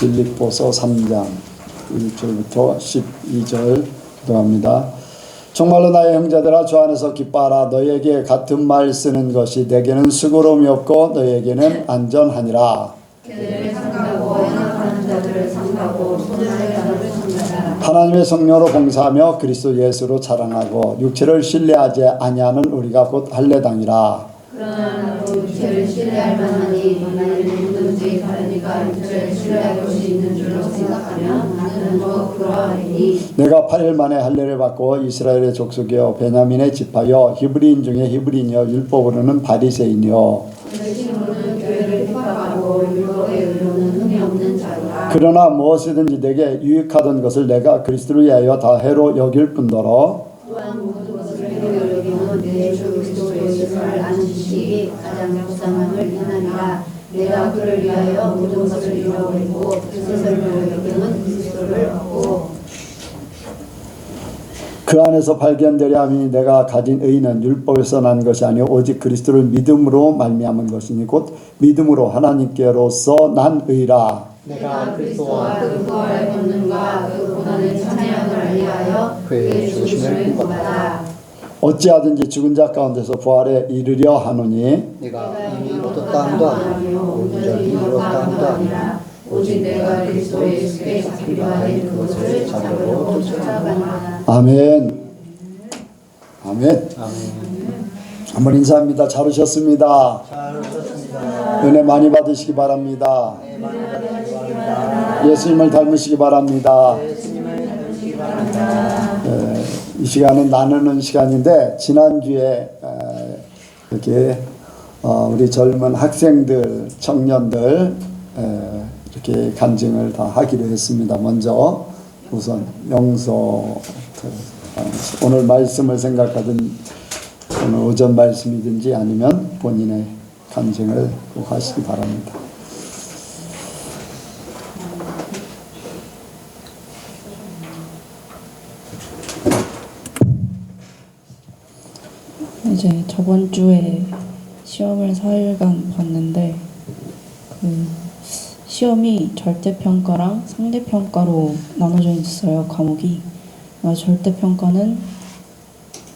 빌립보서 3장 1절부터 12절 기도합니다. 정말로 나의 형제들아 주 안에서 기뻐하라. 너희에게 같은 말 쓰는 것이 내게는 수고로움이 없고 너희에게는 안전하니라. 그들을 상가고 연합하는 자들을 상가고 손을 자들을 상가라. 하나님의 성령으로 봉사하며 그리스도 예수로 자랑하고 육체를 신뢰하지 아니하는 우리가 곧 할례당이라. 그러나 나도 육체를 신뢰할 만하니 만일 누구든지 다르니까 육체를 신뢰할 것이 있는 줄로 생각하면 나는 더욱 그러하리니 내가 8일 만에 할례를 받고 이스라엘의 족속이요 베냐민의 지파요 히브리인 중에 히브리인이요 율법으로는 바리새인이요 내 힘으로는 교회를 핍박하고 율법의 의로는 흠이 없는 자로라. 그러나 무엇이든지 내게 유익하던 것을 내가 그리스도를 위하여 다 해로 여길 뿐더러 또한 모든 것을 해로 여기면 내 주 그리스도 예수를 아는 지식이 가장 적당함을 인하리라. 내가 그를 위하여 모든 것을 잃어버리고 그것을 여기는 그리스도를 얻고 그 안에서 발견되려 함이니 내가 가진 의는 율법에서 난 것이 아니오 오직 그리스도를 믿음으로 말미암은 것이니 곧 믿음으로 하나님께로서 난 의라. 내가 그리스도와 그 부활의 권능과 그 고난의 찬양을 알리하여 그의 죽으심을 구하다. 어찌하든지 죽은 자 가운데서 부활에 이르려 하노니 내가 이미 얻었다함도 아니요 온전히 이루었다함도 아니라 오직 내가 그리스도 예수께 잡히려 하는 그것을 잡으려고 쫓아가노라. 아멘. 아멘. 한번 인사합니다. 잘 오셨습니다. 잘 오셨습니다. 은혜 많이 받으시기 바랍니다. 네, 많이 받으시기 바랍니다. 예수님을 닮으시기 바랍니다. 예수님을 닮으시기 바랍니다. 이 시간은 나누는 시간인데 지난주에 이렇게 우리 젊은 학생들, 청년들 이렇게 간증을 다 하기로 했습니다. 먼저 우선 영서 오늘 말씀을 생각하든 오늘 오전 말씀이든지 아니면 본인의 간증을 꼭 하시기 바랍니다. 이제 저번 주에 시험을 4일간 봤는데 그 시험이 절대평가랑 상대평가로 나눠져 있어요. 과목이. 절대평가는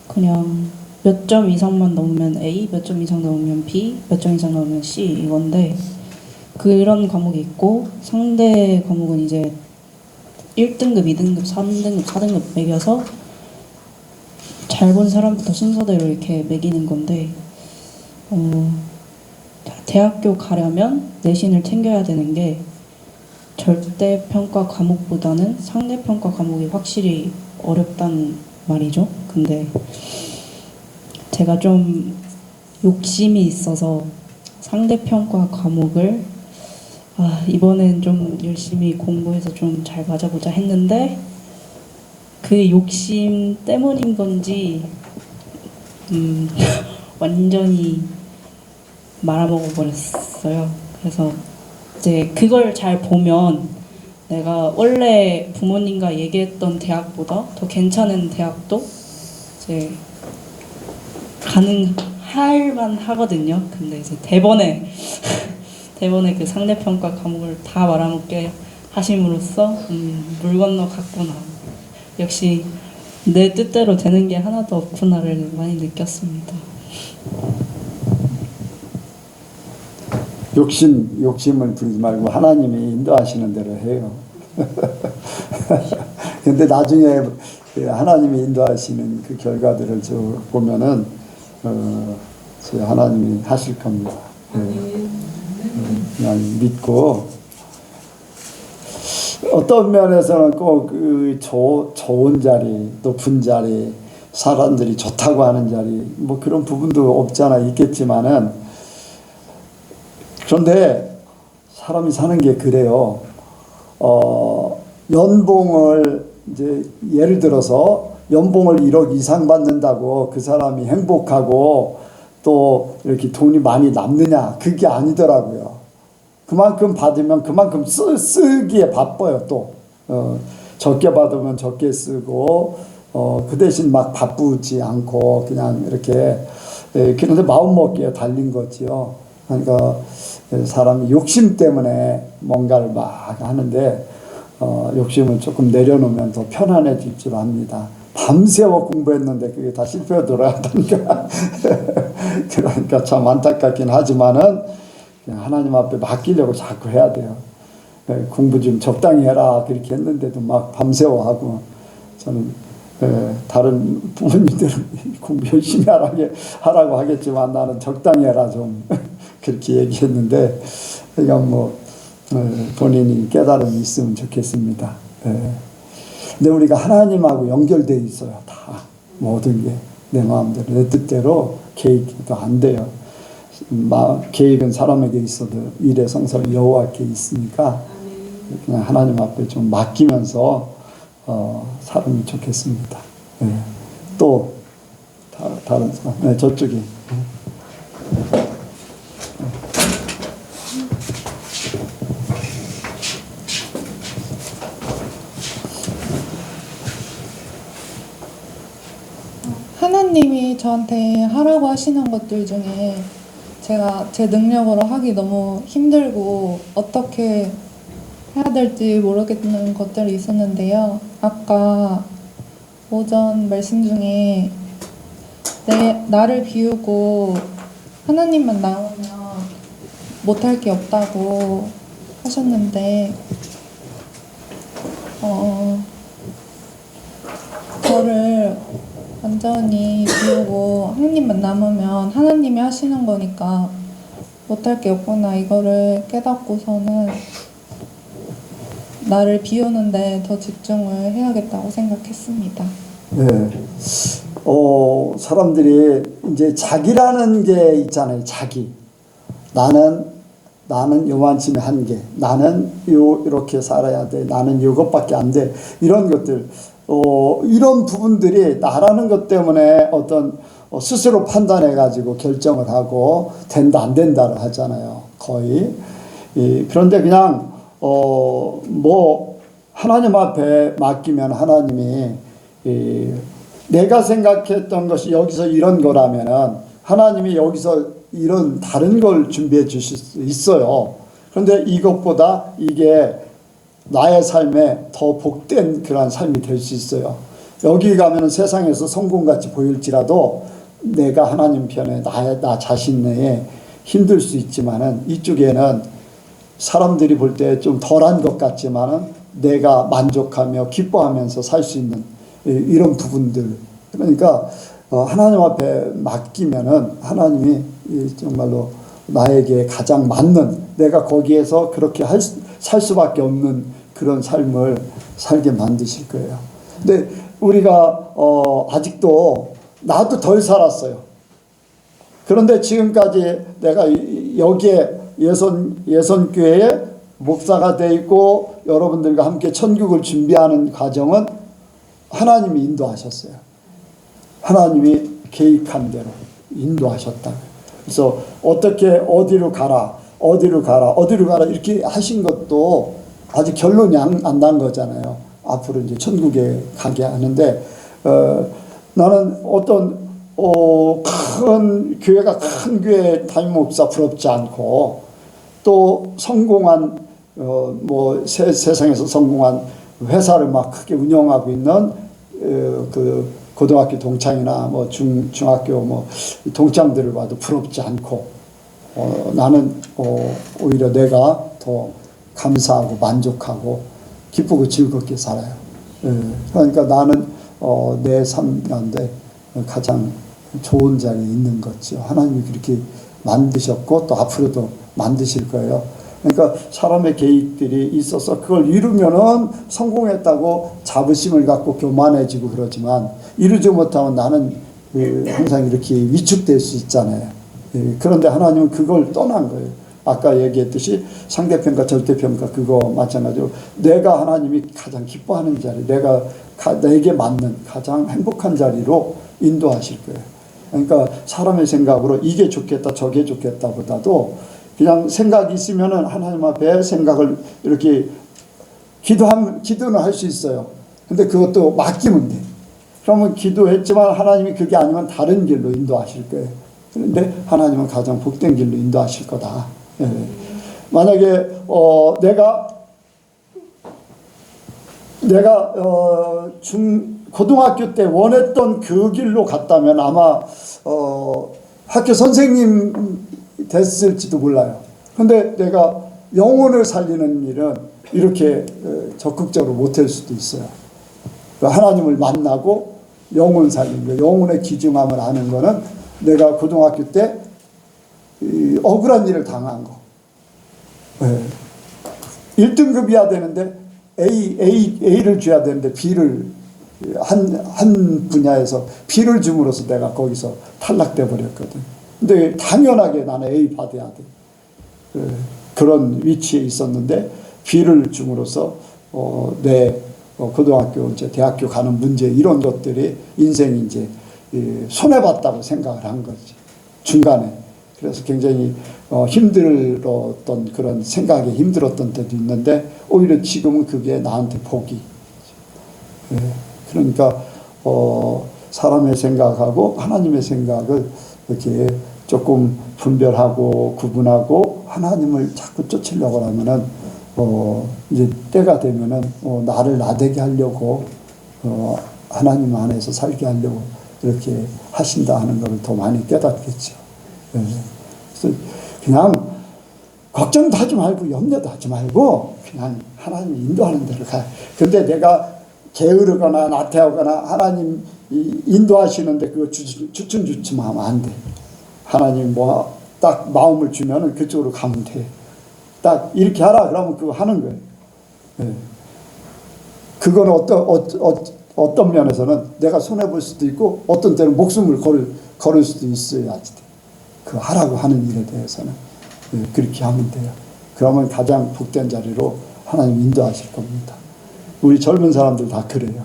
그냥 몇 점 이상만 넘으면 A, 몇 점 이상 넘으면 B, 몇 점 이상 넘으면 C 이건데 그런 과목이 있고 상대 과목은 이제 1등급, 2등급, 3등급, 4등급 매겨서 잘 본 사람부터 순서대로 이렇게 매기는 건데 대학교 가려면 내신을 챙겨야 되는 게 절대평가 과목보다는 상대평가 과목이 확실히 어렵단 말이죠. 근데 제가 좀 욕심이 있어서 상대평가 과목을 이번엔 좀 열심히 공부해서 좀 잘 맞아보자 했는데 그 욕심 때문인 건지 완전히 말아먹어 버렸어요. 그래서 이제 그걸 잘 보면 내가 원래 부모님과 얘기했던 대학보다 더 괜찮은 대학도 이제 가능할 만하거든요. 근데 이제 대번에 그 상대평가 과목을 다 말아먹게 하심으로써 물 건너 갔구나. 역시 내 뜻대로 되는 게 하나도 없구나를 많이 느꼈습니다. 욕심을 부리지 말고 하나님이 인도하시는 대로 해요. 근데 나중에 하나님이 인도하시는 그 결과들을 보면은 하나님이 하실 겁니다. 그냥 믿고 어떤 면에서는 꼭 그 좋은 자리, 높은 자리, 사람들이 좋다고 하는 자리, 뭐 그런 부분도 없잖아 있겠지만은 그런데 사람이 사는 게 그래요. 연봉을 이제 예를 들어서 연봉을 1억 이상 받는다고 그 사람이 행복하고 또 이렇게 돈이 많이 남느냐 그게 아니더라고요. 그만큼 받으면 그만큼 쓰기에 바빠요. 또 적게 받으면 적게 쓰고 그 대신 막 바쁘지 않고 그냥 이렇게 그런데 마음 먹기에 달린 거지요. 그러니까 사람이 욕심 때문에 뭔가를 막 하는데 욕심을 조금 내려놓으면 더 편안해질 줄 압니다. 밤새워 공부했는데 그게 다 실패로 돌아가다니까 그러니까 참 안타깝긴 하지만은 그냥 하나님 앞에 맡기려고 자꾸 해야 돼요. 공부 좀 적당히 해라 그렇게 했는데도 막 밤새워 하고 저는 다른 부모님들은 공부 열심히 하라고 하겠지만 나는 적당히 해라 좀 그렇게 얘기했는데 그러니까 뭐 본인이 깨달음이 있으면 좋겠습니다. 근데 우리가 하나님하고 연결되어 있어요. 다 모든 게 내 마음대로 내 뜻대로 계획도 안 돼요. 계획은 사람에게 있어도 일의 성성 여호와께 있으니까 그냥 하나님 앞에 좀 맡기면서 살으면 좋겠습니다. 또 다른 사람, 저쪽이. 하나님이 저한테 하라고 하시는 것들 중에 제가 제 능력으로 하기 너무 힘들고 어떻게 해야 될지 모르겠는 것들이 있었는데요. 아까 오전 말씀 중에 나를 비우고 하나님만 나오면 못할 게 없다고 하셨는데 저를 완전히 비우고 하나님만 남으면 하나님이 하시는 거니까 못할 게 없구나 이거를 깨닫고서는 나를 비우는데 더 집중을 해야겠다고 생각했습니다. 네. 사람들이 이제 자기라는 게 있잖아요. 자기. 나는 요만침의 한계. 나는 이렇게 살아야 돼. 나는 이것밖에 안 돼. 이런 것들. 이런 부분들이 나라는 것 때문에 어떤 스스로 판단해 가지고 결정을 하고 된다 안 된다를 하잖아요. 거의. 그런데 그냥 뭐 하나님 앞에 맡기면 하나님이 내가 생각했던 것이 여기서 이런 거라면은 하나님이 여기서 이런 다른 걸 준비해 주실 수 있어요. 그런데 이것보다 이게 나의 삶에 더 복된 그러한 삶이 될 수 있어요. 여기 가면은 세상에서 성공같이 보일지라도 내가 하나님 편에 나 자신 내에 힘들 수 있지만은 이쪽에는 사람들이 볼 때 좀 덜한 것 같지만은 내가 만족하며 기뻐하면서 살 수 있는 이런 부분들. 그러니까 하나님 앞에 맡기면은 하나님이 정말로 나에게 가장 맞는 내가 거기에서 그렇게 살 수밖에 없는 그런 삶을 살게 만드실 거예요. 근데 우리가 아직도 나도 덜 살았어요. 그런데 지금까지 내가 여기에 예선교회에 목사가 돼 있고 여러분들과 함께 천국을 준비하는 과정은 하나님이 인도하셨어요. 하나님이 계획한 대로 인도하셨다. 그래서 어떻게 어디로 가라 이렇게 하신 것도 아직 결론이 안 난 거잖아요. 앞으로 이제 천국에 가게 하는데 나는 어떤 큰 교회가 큰 교회 담임 목사 부럽지 않고 또 성공한 뭐 세상에서 성공한 회사를 막 크게 운영하고 있는 그 고등학교 동창이나 뭐 중학교 뭐 동창들을 봐도 부럽지 않고 나는 오히려 내가 더 감사하고 만족하고 기쁘고 즐겁게 살아요. 그러니까 나는 내 삶 가운데 가장 좋은 자리에 있는 거죠. 하나님이 그렇게 만드셨고 또 앞으로도 만드실 거예요. 그러니까 사람의 계획들이 있어서 그걸 이루면은 성공했다고 자부심을 갖고 교만해지고 그러지만 이루지 못하면 나는 항상 이렇게 위축될 수 있잖아요. 그런데 하나님은 그걸 떠난 거예요. 아까 얘기했듯이 상대평가 절대평가 그거 마찬가지로 내가 하나님이 가장 기뻐하는 자리 내게 맞는 가장 행복한 자리로 인도하실 거예요. 그러니까 사람의 생각으로 이게 좋겠다 저게 좋겠다 보다도 그냥 생각이 있으면은 하나님 앞에 생각을 이렇게 기도는 할 수 있어요. 근데 그것도 맡기면 돼. 그러면 기도했지만 하나님이 그게 아니면 다른 길로 인도하실 거예요. 그런데 하나님은 가장 복된 길로 인도하실 거다. 예. 만약에 내가 고등학교 때 원했던 그 길로 갔다면 아마 학교 선생님 됐을지도 몰라요. 근데 내가 영혼을 살리는 일은 이렇게 적극적으로 못할 수도 있어요. 하나님을 만나고 영혼 살리는 거, 영혼의 귀중함을 아는 거는 내가 고등학교 때 억울한 일을 당한 거. 1등급이어야 되는데 A를 줘야 되는데 B를 한 분야에서 B를 줌으로써 내가 거기서 탈락돼 버렸거든. 근데 당연하게 나는 A 받아야 돼. 그런 위치에 있었는데 B를 줌으로써 내 고등학교 이제 대학교 가는 문제 이런 것들이 인생이 이제 손해 봤다고 생각을 한 거지. 중간에. 그래서 굉장히 힘들었던 그런 생각에 힘들었던 때도 있는데 오히려 지금은 그게 나한테 복이. 그러니까 사람의 생각하고 하나님의 생각을 이렇게 조금 분별하고 구분하고 하나님을 자꾸 쫓으려고 하면은 이제 때가 되면은 나를 나대게 하려고 하나님 안에서 살게 하려고 이렇게 하신다 하는 것을 더 많이 깨닫겠죠. 그래서 그냥 걱정도 하지 말고 염려도 하지 말고 그냥 하나님이 인도하는 대로 가. 근데 내가 게으르거나 나태하거나 하나님 인도하시는데 그거 주춤주춤 하면 안 돼. 하나님 뭐 딱 마음을 주면은 그쪽으로 가면 돼. 딱 이렇게 하라 그러면 그거 하는 거예요. 그건 어떤 면에서는 내가 손해볼 수도 있고 어떤 때는 목숨을 걸을 수도 있어야지 돼. 그 하라고 하는 일에 대해서는 그렇게 하면 돼요. 그러면 가장 복된 자리로 하나님 인도하실 겁니다. 우리 젊은 사람들 다 그래요.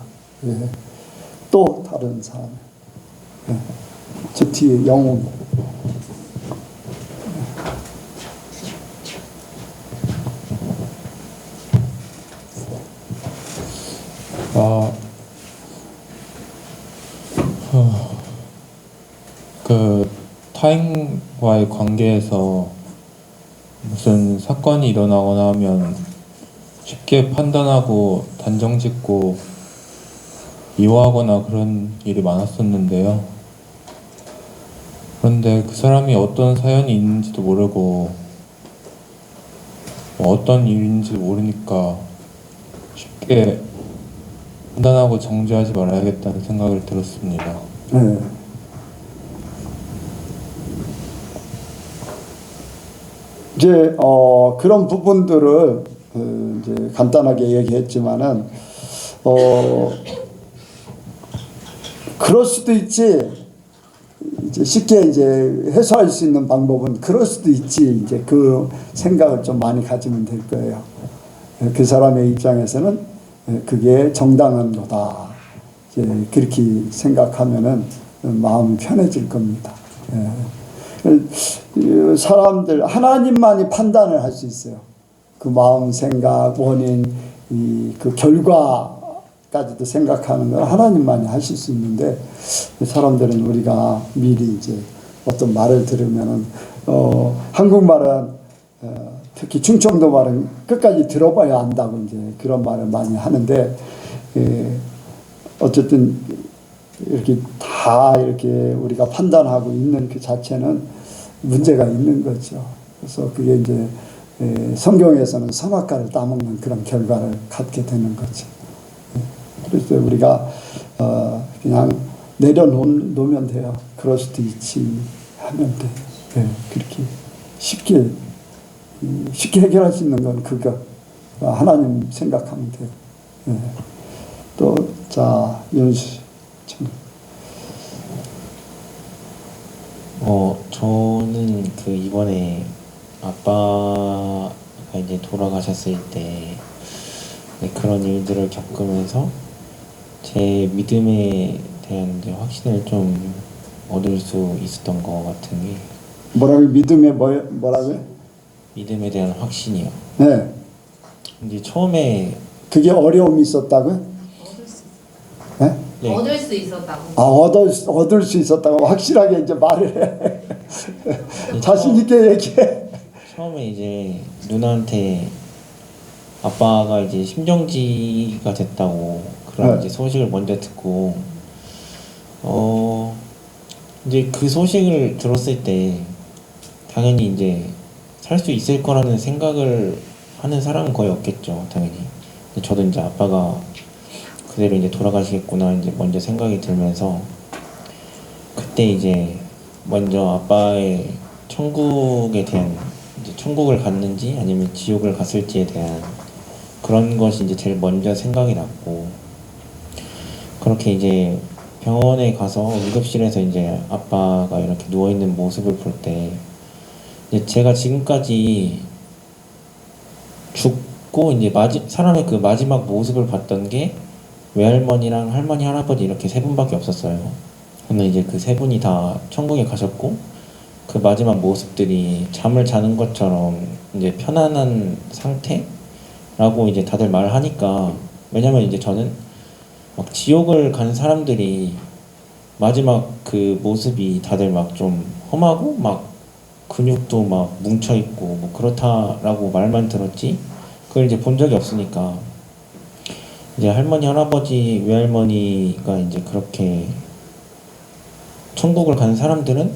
또 다른 사람. 저 뒤에 영혼. 그 타인과의 관계에서 무슨 사건이 일어나거나 하면 쉽게 판단하고 단정짓고 미워하거나 그런 일이 많았었는데요. 그런데 그 사람이 어떤 사연이 있는지도 모르고 어떤 일인지 모르니까 쉽게 판단하고 정죄하지 말아야겠다는 생각을 들었습니다. 이제 그런 부분들을 이제 간단하게 얘기했지만은 그럴 수도 있지. 이제 쉽게 이제 해소할 수 있는 방법은 그럴 수도 있지. 이제 그 생각을 좀 많이 가지면 될 거예요. 그 사람의 입장에서는 그게 정당한 거다. 이제 그렇게 생각하면은 마음이 편해질 겁니다. 사람들 하나님만이 판단을 할 수 있어요. 그 마음, 생각, 원인, 그 결과까지도 생각하는 걸 하나님만이 하실 수 있는데 사람들은 우리가 미리 이제 어떤 말을 들으면은 한국말은 특히 충청도 말은 끝까지 들어봐야 안다고 이제 그런 말을 많이 하는데 어쨌든 이렇게 다 이렇게 우리가 판단하고 있는 그 자체는 문제가 있는 거죠. 그래서 그게 이제 성경에서는 선악과를 따먹는 그런 결과를 갖게 되는 거죠. 그래서 우리가 그냥 내려놓으면 돼요. 그럴 수도 있지 하면 돼. 그렇게 쉽게 해결할 수 있는 건 그거 하나님 생각하면 돼요. 또 자 연수 참. 저는 그 이번에 아빠가 이제 돌아가셨을 때 그런 일들을 겪으면서 제 믿음에 대한 이제 확신을 좀 얻을 수 있었던 것 같은 게 뭐라고 믿음에 뭐라고요? 믿음에 대한 확신이요. 네. 이제 처음에 그게 어려움이 있었다고요? 네? 네. 얻을 수 있었다고. 얻을 수 있었다고 확실하게 이제 말을 해. 자신 있게 얘기해. 처음에 이제 누나한테 아빠가 이제 심정지가 됐다고 그런 네. 이제 소식을 먼저 듣고 이제 그 소식을 들었을 때 당연히 이제 살 수 있을 거라는 생각을 하는 사람은 거의 없겠죠, 당연히. 근데 저도 이제 아빠가 그대로 이제 돌아가시겠구나 이제 먼저 생각이 들면서 그때 이제 먼저 아빠의 천국에 대한 이제 천국을 갔는지 아니면 지옥을 갔을지에 대한 그런 것이 이제 제일 먼저 생각이 났고 그렇게 이제 병원에 가서 응급실에서 이제 아빠가 이렇게 누워 있는 모습을 볼 때 이제 제가 지금까지 죽고 이제 사람의 그 마지막 모습을 봤던 게 외할머니랑 할머니, 할아버지 이렇게 세 분밖에 없었어요. 근데 이제 그 세 분이 다 천국에 가셨고 그 마지막 모습들이 잠을 자는 것처럼 이제 편안한 상태라고 이제 다들 말하니까 왜냐면 이제 저는 막 지옥을 간 사람들이 마지막 그 모습이 다들 막 좀 험하고 막 근육도 막 뭉쳐있고 뭐 그렇다라고 말만 들었지 그걸 이제 본 적이 없으니까 이제 할머니, 할아버지, 외할머니가 이제 그렇게 천국을 가는 사람들은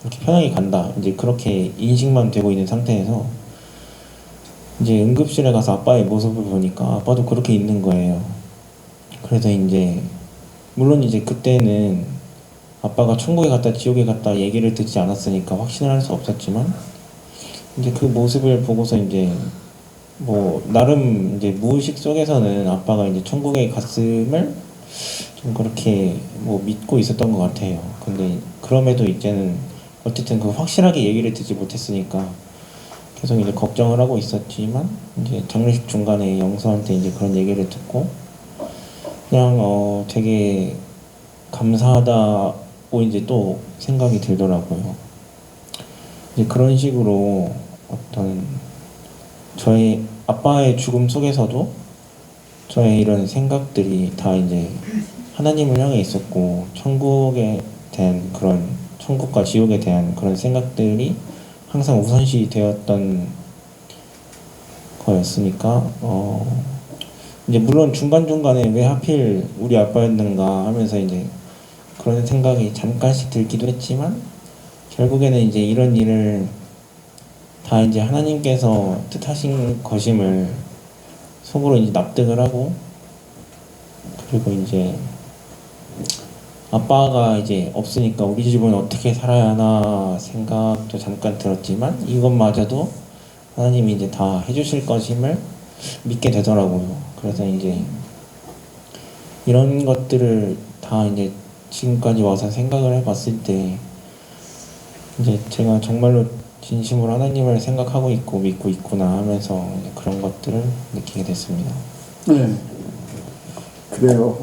이렇게 편하게 간다 이제 그렇게 인식만 되고 있는 상태에서 이제 응급실에 가서 아빠의 모습을 보니까 아빠도 그렇게 있는 거예요. 그래서 이제 물론 이제 그때는 아빠가 천국에 갔다 지옥에 갔다 얘기를 듣지 않았으니까 확신을 할 수 없었지만 이제 그 모습을 보고서 이제 뭐 나름 이제 무의식 속에서는 아빠가 이제 천국에 갔음을 좀 그렇게 뭐 믿고 있었던 것 같아요. 근데 그럼에도 이제는 어쨌든 그 확실하게 얘기를 듣지 못했으니까 계속 이제 걱정을 하고 있었지만 이제 장례식 중간에 영서한테 이제 그런 얘기를 듣고 그냥 되게 감사하다고 이제 또 생각이 들더라고요. 이제 그런 식으로 어떤 저희 아빠의 죽음 속에서도 저의 이런 생각들이 다 이제 하나님을 향해 있었고 천국에 대한 그런 천국과 지옥에 대한 그런 생각들이 항상 우선시 되었던 거였으니까 이제 물론 중간중간에 왜 하필 우리 아빠였는가 하면서 이제 그런 생각이 잠깐씩 들기도 했지만 결국에는 이제 이런 일을 다 이제 하나님께서 뜻하신 것임을 속으로 이제 납득을 하고 그리고 이제 아빠가 이제 없으니까 우리 집은 어떻게 살아야 하나 생각도 잠깐 들었지만 이것마저도 하나님이 이제 다 해주실 것임을 믿게 되더라고요. 그래서 이제 이런 것들을 다 이제 지금까지 와서 생각을 해봤을 때 이제 제가 정말로 진심으로 하나님을 생각하고 있고 믿고 있구나 하면서 그런 것들을 느끼게 됐습니다. 네. 그래요.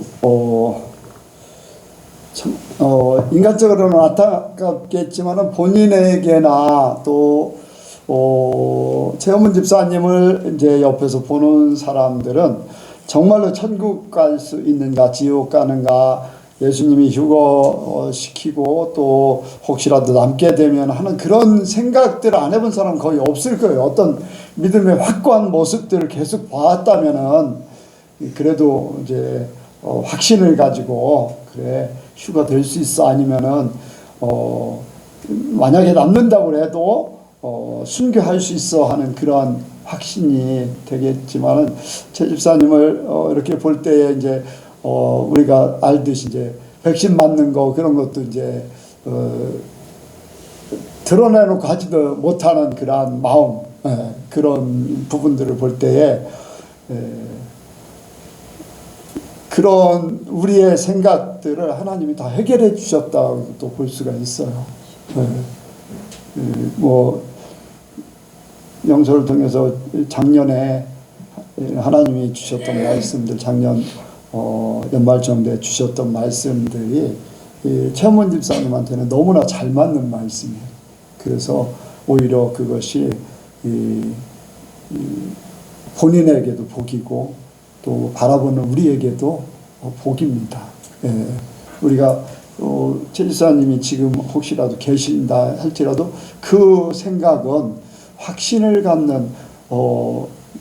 참, 인간적으로는 안타깝겠지만은 본인에게나 또, 최원문 집사님을 이제 옆에서 보는 사람들은 정말로 천국 갈 수 있는가, 지옥 가는가, 예수님이 휴거시키고 또 혹시라도 남게 되면 하는 그런 생각들을 안 해본 사람은 거의 없을 거예요. 어떤 믿음의 확고한 모습들을 계속 봐왔다면은 그래도 이제 확신을 가지고 그래 휴가 될 수 있어 아니면은 만약에 남는다고 해도 순교할 수 있어 하는 그러한 확신이 되겠지만은 최 집사님을 이렇게 볼 때에 이제 우리가 알듯이 이제 백신 맞는 거 그런 것도 이제 드러내놓고 하지도 못하는 그러한 마음 그런 부분들을 볼 때에 그런 우리의 생각들을 하나님이 다 해결해 주셨다고 또 볼 수가 있어요. 뭐 영서를 통해서 작년에 하나님이 주셨던 말씀들 작년 연말정대에 주셨던 말씀들이 최원문 집사님한테는 너무나 잘 맞는 말씀이에요. 그래서 오히려 그것이 본인에게도 복이고 또 바라보는 우리에게도 복입니다. 우리가 최 집사님이 지금 혹시라도 계신다 할지라도 그 생각은 확신을 갖는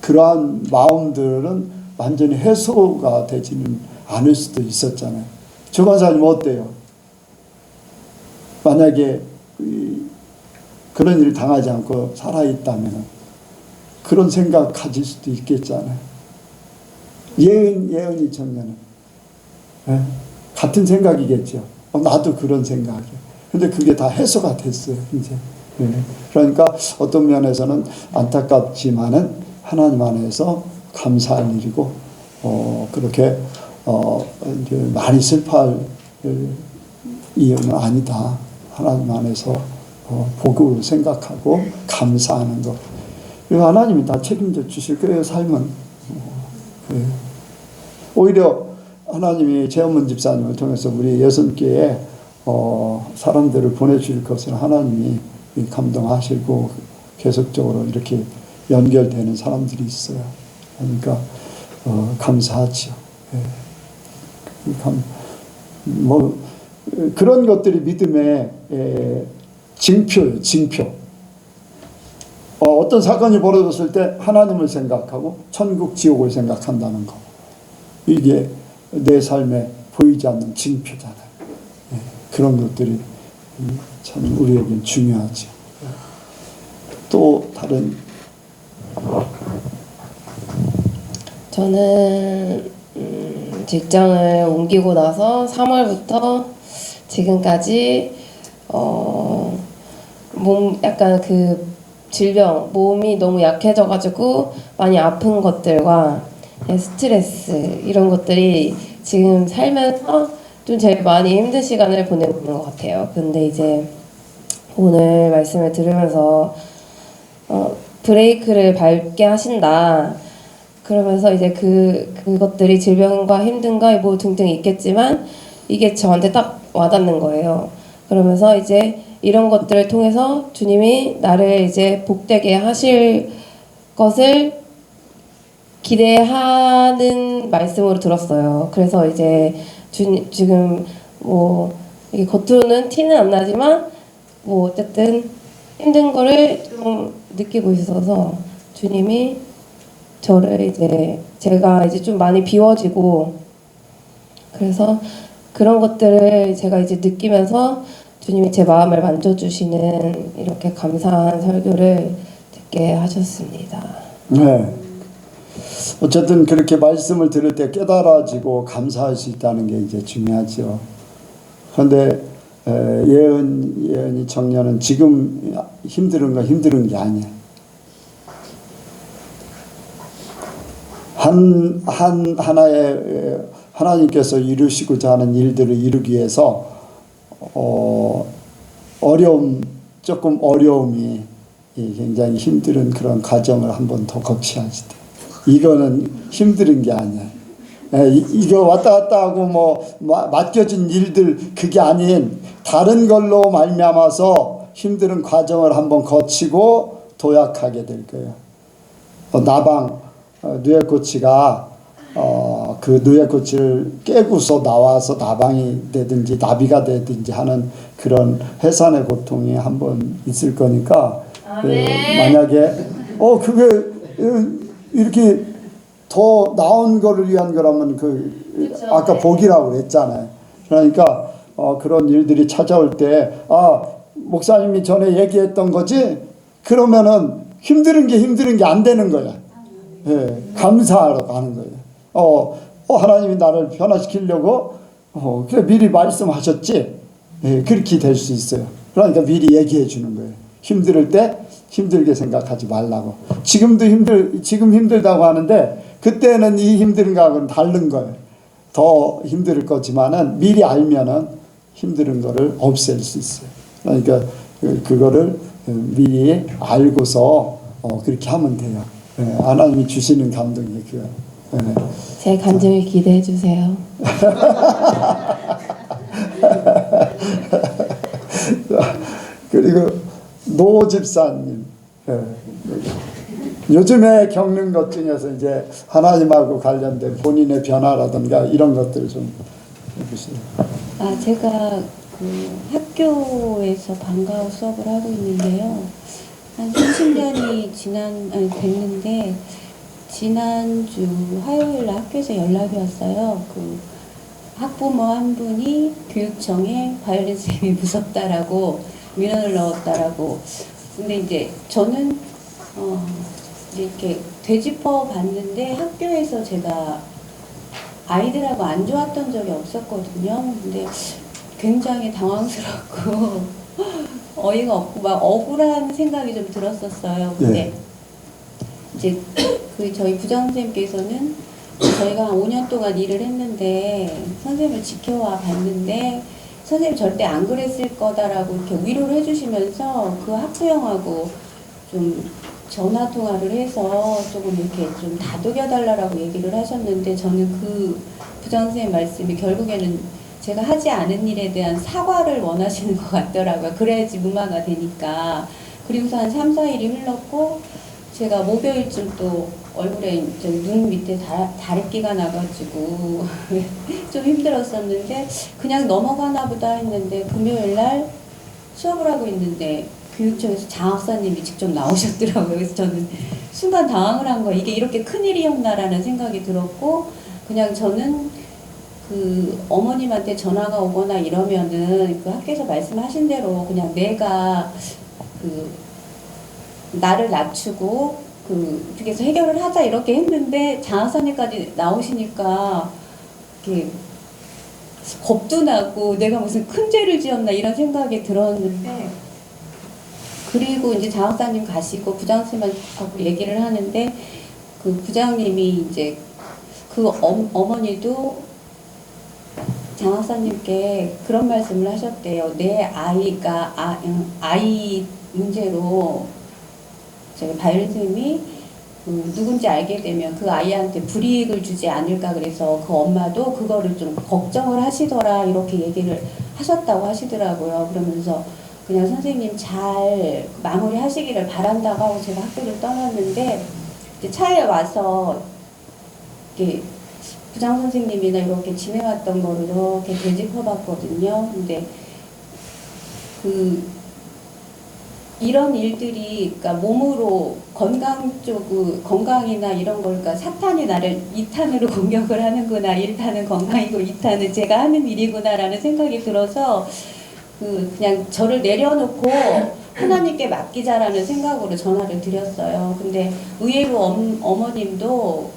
그러한 마음들은 완전히 해소가 되지는 않을 수도 있었잖아요. 조관사님 어때요? 만약에 그런 일을 당하지 않고 살아있다면 그런 생각 가질 수도 있겠잖아요. 예은이 청년은 같은 생각이겠죠. 나도 그런 생각이에요. 근데 그게 다 해소가 됐어요, 이제. 그러니까 어떤 면에서는 안타깝지만은 하나님 안에서 감사할 일이고, 그렇게, 이제 많이 슬퍼할 이유는 아니다. 하나님 안에서 복을 생각하고 감사하는 것. 그리고 하나님이 다 책임져 주실 거예요, 삶은. 오히려 하나님이 최원문 집사님을 통해서 우리 여성교회에 사람들을 보내주실 것을 하나님이 감동하시고 계속적으로 이렇게 연결되는 사람들이 있어요. 그러니까 감사하죠. 뭐 그런 것들이 믿음의 징표예요. 징표. 어떤 사건이 벌어졌을 때 하나님을 생각하고 천국 지옥을 생각한다는 거. 이게 내 삶에 보이지 않는 징표잖아요. 그런 것들이 참 우리에겐 중요하죠. 또 다른 저는 직장을 옮기고 나서 3월부터 지금까지 약간 그 질병, 몸이 너무 약해져가지고 많이 아픈 것들과 스트레스 이런 것들이 지금 살면서 좀 제일 많이 힘든 시간을 보내고 있는 것 같아요. 근데 이제 오늘 말씀을 들으면서 브레이크를 밟게 하신다. 그러면서 이제 그것들이 질병과 힘든가 뭐 등등 있겠지만 이게 저한테 딱 와닿는 거예요. 그러면서 이제 이런 것들을 통해서 주님이 나를 이제 복되게 하실 것을 기대하는 말씀으로 들었어요. 그래서 이제 지금 뭐 이게 겉으로는 티는 안 나지만 뭐 어쨌든 힘든 거를 좀 느끼고 있어서 주님이 저를 이제 제가 이제 좀 많이 비워지고 그래서 그런 것들을 제가 이제 느끼면서 주님이 제 마음을 만져주시는 이렇게 감사한 설교를 듣게 하셨습니다. 네. 어쨌든 그렇게 말씀을 들을 때 깨달아지고 감사할 수 있다는 게 이제 중요하죠. 그런데 예은이 청년은 지금 힘든 게 아니에요. 하나의 하나님께서 이루시고자 하는 일들을 이루기 위해서 조금 어려움이 굉장히 힘든 그런 과정을 한 번 더 거쳐야지 돼. 이거는 힘든 게 아니야. 이거 왔다 갔다 하고 뭐 맡겨진 일들 그게 아닌 다른 걸로 말미암아서 힘든 과정을 한번 거치고 도약하게 될 거예요. 나방 누에코치가 그 누에코치를 깨고서 나와서 나방이 되든지 나비가 되든지 하는 그런 해산의 고통이 한번 있을 거니까 만약에 그게 이렇게 더 나은 거를 위한 거라면 그쵸, 아까 복이라고 그랬잖아요. 그러니까 그런 일들이 찾아올 때 목사님이 전에 얘기했던 거지? 그러면은 힘든 게 안 되는 거야. 예, 감사하러 가는 거예요. 하나님이 나를 변화시키려고 그래 미리 말씀하셨지. 예, 그렇게 될 수 있어요. 그러니까 미리 얘기해 주는 거예요. 힘들 때 힘들게 생각하지 말라고. 지금 힘들다고 하는데 그때는 이 힘든 거하고는 다른 거예요. 더 힘들 거지만은 미리 알면은 힘든 거를 없앨 수 있어요. 그러니까 그거를 미리 알고서 그렇게 하면 돼요. 네, 하나님이 주시는 감동이 그거예요. 네. 제 간증을 기대해 주세요. 그리고 노 집사님, 요즘에 겪는 것 중에서 이제 하나님하고 관련된 본인의 변화라든가 이런 것들을 좀 해주세요. 제가 그 학교에서 방과후 수업을 하고 있는데요. 한 30년이 됐는데 지난주 화요일 날 학교에서 연락이 왔어요. 그 학부모 한 분이 교육청에 바이올린 쌤이 무섭다라고 민원을 넣었다라고. 근데 이제 저는 이제 이렇게 되짚어 봤는데 학교에서 제가 아이들하고 안 좋았던 적이 없었거든요. 근데 굉장히 당황스럽고 어이가 없고 막 억울한 생각이 좀 들었었어요. 근데 이제 그 저희 부장선생님께서는 저희가 한 5년 동안 일을 했는데 선생님을 지켜와 봤는데 선생님 절대 안 그랬을 거다라고 이렇게 위로를 해주시면서 그 학부형하고 좀 전화 통화를 해서 조금 이렇게 좀 다독여달라고 얘기를 하셨는데 저는 그 부장선생님 말씀이 결국에는 제가 하지 않은 일에 대한 사과를 원하시는 것 같더라고요. 그래야지 무마가 되니까. 그리고서 한 3, 4일이 흘렀고 제가 목요일쯤 또 얼굴에 눈 밑에 다래끼가 나가지고 좀 힘들었었는데 그냥 넘어가나 보다 했는데 금요일 날 수업을 하고 있는데 교육청에서 장학사님이 직접 나오셨더라고요. 그래서 저는 순간 당황을 한 거예요. 이게 이렇게 큰일이었나라는 생각이 들었고 그냥 저는 그 어머님한테 전화가 오거나 이러면은 그 학교에서 말씀하신 대로 그냥 내가 그 나를 낮추고 그 어떻게해서 해결을 하자 이렇게 했는데 장학사님까지 나오시니까 이렇게 겁도 나고 내가 무슨 큰 죄를 지었나 이런 생각이 들었는데 그리고 이제 장학사님 가시고 부장님하고 얘기를 하는데 그 부장님이 이제 그 어머니도 장학사님께 그런 말씀을 하셨대요. 내 아이가 아이 문제로 저희 바이올린 선생님이 누군지 알게 되면 그 아이한테 불이익을 주지 않을까 그래서 그 엄마도 그거를 좀 걱정을 하시더라 이렇게 얘기를 하셨다고 하시더라고요. 그러면서 그냥 선생님 잘 마무리 하시기를 바란다고 하고 제가 학교를 떠났는데 이제 차에 와서 이렇게 부장 선생님이나 이렇게 지내왔던 거를 이렇게 되짚어 봤거든요. 근데 이런 일들이 그러니까 몸으로 건강이나 이런 걸 그러니까 사탄이 나를 2탄으로 공격을 하는구나. 1탄은 건강이고 2탄은 제가 하는 일이구나라는 생각이 들어서 그냥 저를 내려놓고 하나님께 맡기자라는 생각으로 전화를 드렸어요. 근데 의외로 어머님도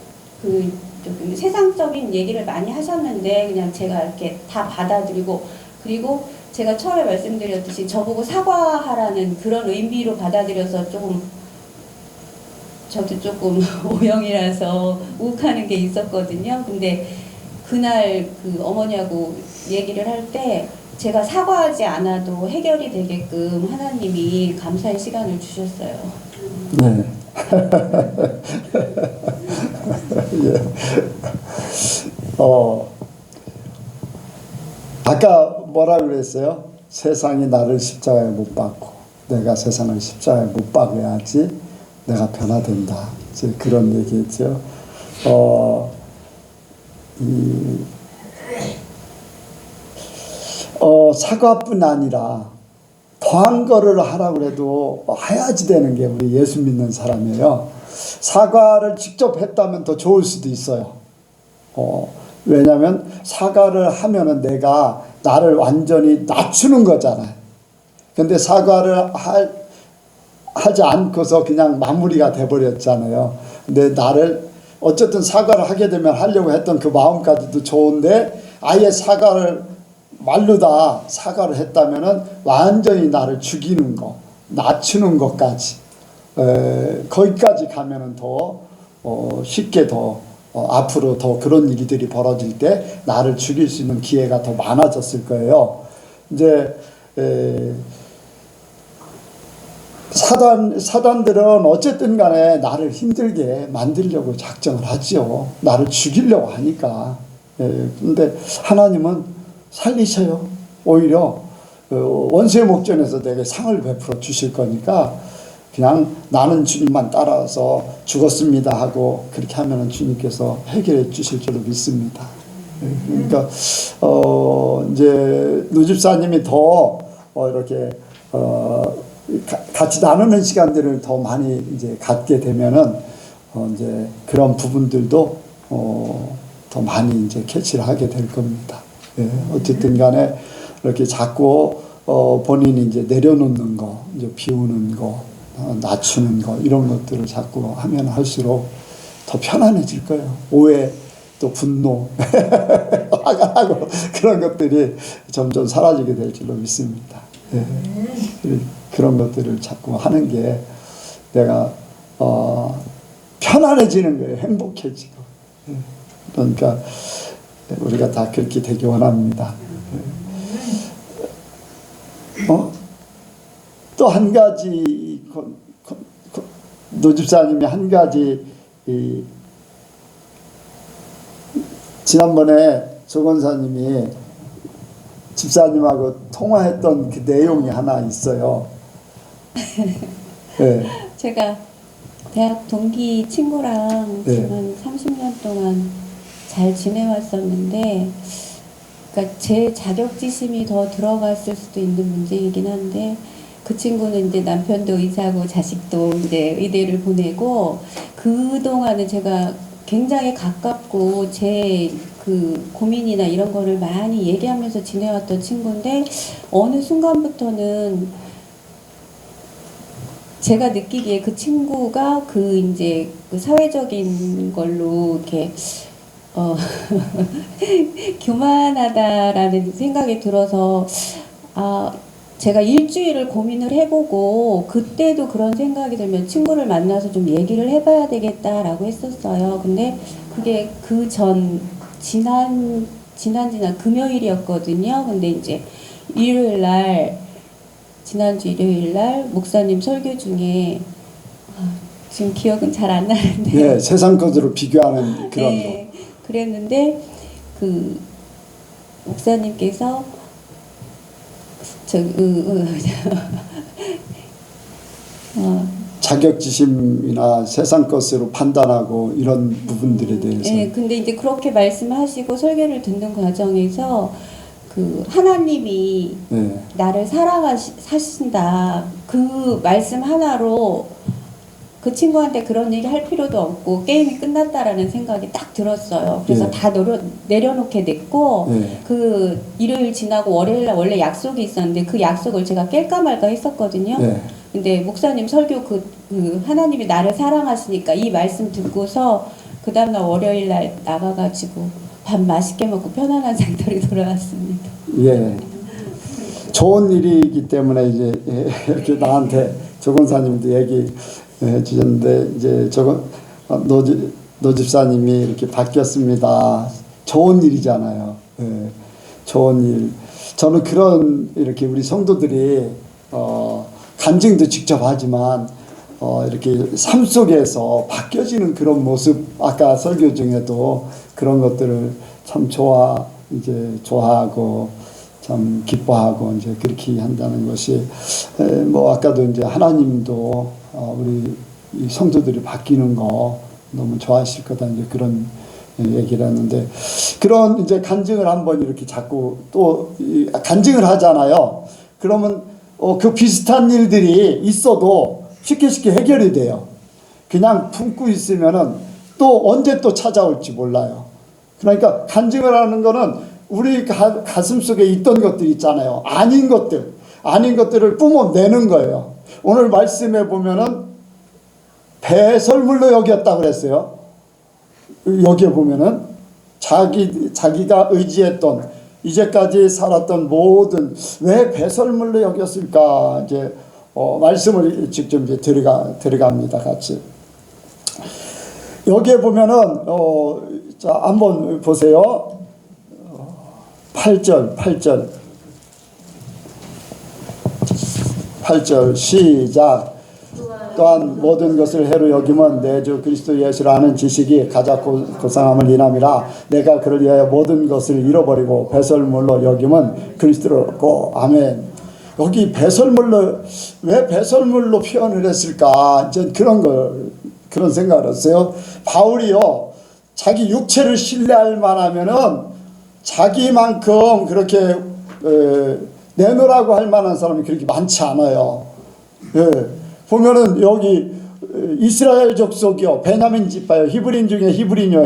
조금 세상적인 얘기를 많이 하셨는데 그냥 제가 이렇게 다 받아들이고 그리고 제가 처음에 말씀드렸듯이 저보고 사과하라는 그런 의미로 받아들여서 저도 조금 O형이라서 욱하는 게 있었거든요. 근데 그날 그 어머니하고 얘기를 할 때 제가 사과하지 않아도 해결이 되게끔 하나님이 감사의 시간을 주셨어요. 네. 예. 아까 뭐라 그랬어요? 세상이 나를 십자가에 못 박고 내가 세상을 십자가에 못 박아야지 내가 변화된다. 이제 그런 얘기했죠. 사과뿐 아니라 더한 거를 하라고 해도 해야지 되는 게 우리 예수 믿는 사람이에요. 사과를 직접 했다면 더 좋을 수도 있어요. 왜냐하면 사과를 하면은 내가 나를 완전히 낮추는 거잖아요. 근데 사과를 하지 않고서 그냥 마무리가 돼버렸잖아요. 근데 나를 어쨌든 사과를 하게 되면 하려고 했던 그 마음까지도 좋은데 아예 말로 다 사과를 했다면은 완전히 나를 죽이는 거, 낮추는 것까지 거기까지 가면은 더 쉽게 앞으로 더 그런 일들이 벌어질 때 나를 죽일 수 있는 기회가 더 많아졌을 거예요. 이제 사단들은 어쨌든 간에 나를 힘들게 만들려고 작정을 하지요. 나를 죽이려고 하니까. 근데 하나님은 살리셔요. 오히려 원수의 목전에서 내게 상을 베풀어 주실 거니까 그냥 나는 주님만 따라서 죽었습니다 하고 그렇게 하면은 주님께서 해결해 주실 줄로 믿습니다. 그러니까 이제 노 집사님이 더 이렇게 같이 나누는 시간들을 더 많이 이제 갖게 되면은 이제 그런 부분들도 더 많이 이제 캐치를 하게 될 겁니다. 예, 어쨌든 간에 이렇게 자꾸 본인이 이제 내려놓는 거, 이제 비우는 거, 낮추는 거 이런 것들을 자꾸 하면 할수록 더 편안해질 거예요. 오해, 또 분노, 화가 나고 그런 것들이 점점 사라지게 될 줄로 믿습니다. 예. 그런 것들을 자꾸 하는 게 내가 편안해지는 거예요. 행복해지고. 예. 그러니까 우리가 다 그렇게 되기 원합니다. 또 한 가지 노 집사님이 한 가지 지난번에 조 권사님이 집사님하고 통화했던 그 내용이 하나 있어요. 네. 제가 대학 동기 친구랑 네. 지금 30년 동안 잘 지내왔었는데, 그러니까 제 자격지심이 더 들어갔을 수도 있는 문제이긴 한데, 그 친구는 이제 남편도 의사고 자식도 이제 의대를 보내고, 그동안은 제가 굉장히 가깝고 제 그 고민이나 이런 거를 많이 얘기하면서 지내왔던 친구인데, 어느 순간부터는 제가 느끼기에 그 친구가 그 이제 그 사회적인 걸로 이렇게 교만하다라는 생각이 들어서, 제가 일주일을 고민을 해보고 그때도 그런 생각이 들면 친구를 만나서 좀 얘기를 해봐야 되겠다라고 했었어요. 근데 그게 그 지난 금요일이었거든요. 근데 이제 지난주 일요일 날 목사님 설교 중에, 지금 기억은 잘 안 나는데. 네, 세상 것으로 비교하는 그런 네, 그랬는데 그 목사님께서 자격지심이나 세상 것으로 판단하고 이런 부분들에 대해서. 네, 근데 이제 그렇게 말씀하시고 설교를 듣는 과정에서 그 하나님이 네. 나를 사신다, 그 말씀 하나로 그 친구한테 그런 얘기 할 필요도 없고 게임이 끝났다라는 생각이 딱 들었어요. 그래서 네. 다 내려놓게 됐고, 네. 그 일요일 지나고 월요일날 원래 약속이 있었는데 그 약속을 제가 깰까 말까 했었거든요. 네. 근데 목사님 설교 그 하나님이 나를 사랑하시니까 이 말씀 듣고서 그 다음날 월요일날 나가가지고 밥 맛있게 먹고 편안한 상태로 돌아왔습니다. 예. 좋은 일이기 때문에 이제 이렇게 나한테 조 권사님도 얘기해 주셨는데, 이제 노 집사님이 이렇게 바뀌었습니다. 좋은 일이잖아요. 예. 좋은 일. 저는 그런 이렇게 우리 성도들이 간증도 직접 하지만 이렇게 삶 속에서 바뀌어지는 그런 모습, 아까 설교 중에도 그런 것들을 참 좋아하고 참 기뻐하고 이제 그렇게 한다는 것이, 뭐 아까도 이제 하나님도 우리 이 성도들이 바뀌는 거 너무 좋아하실 거다, 이제 그런 얘기를 했는데, 그런 이제 간증을 한번 이렇게 자꾸 또 간증을 하잖아요. 그러면 그 비슷한 일들이 있어도 쉽게 해결이 돼요. 그냥 품고 있으면은 또 언제 또 찾아올지 몰라요. 그러니까 간증을 하는 거는 우리 가슴 속에 있던 것들 있잖아요. 아닌 것들을 뿜어내는 거예요. 오늘 말씀에 보면은 배설물로 여겼다 그랬어요. 여기에 보면은 자기가 의지했던, 이제까지 살았던 모든, 왜 배설물로 여겼을까, 이제 말씀을 직접 이제 들어갑니다. 같이 여기에 보면은 자 한번 보세요. 8절 시작. 또한 모든 것을 해로 여기면 내 주 그리스도 예수를 아는 지식이 가장 고상함을 인함이라. 내가 그를 위하여 모든 것을 잃어버리고 배설물로 여기면 그리스도를 얻고. 아멘. 여기 배설물로, 왜 배설물로 표현을 했을까? 이제 그런 생각을 했어요. 바울이요, 자기 육체를 신뢰할 만하면은 자기만큼 그렇게 내놓으라고 할 만한 사람이 그렇게 많지 않아요. 예. 보면은 여기 이스라엘 족속이요, 베냐민 지파요, 히브리인 중에 히브리인이요,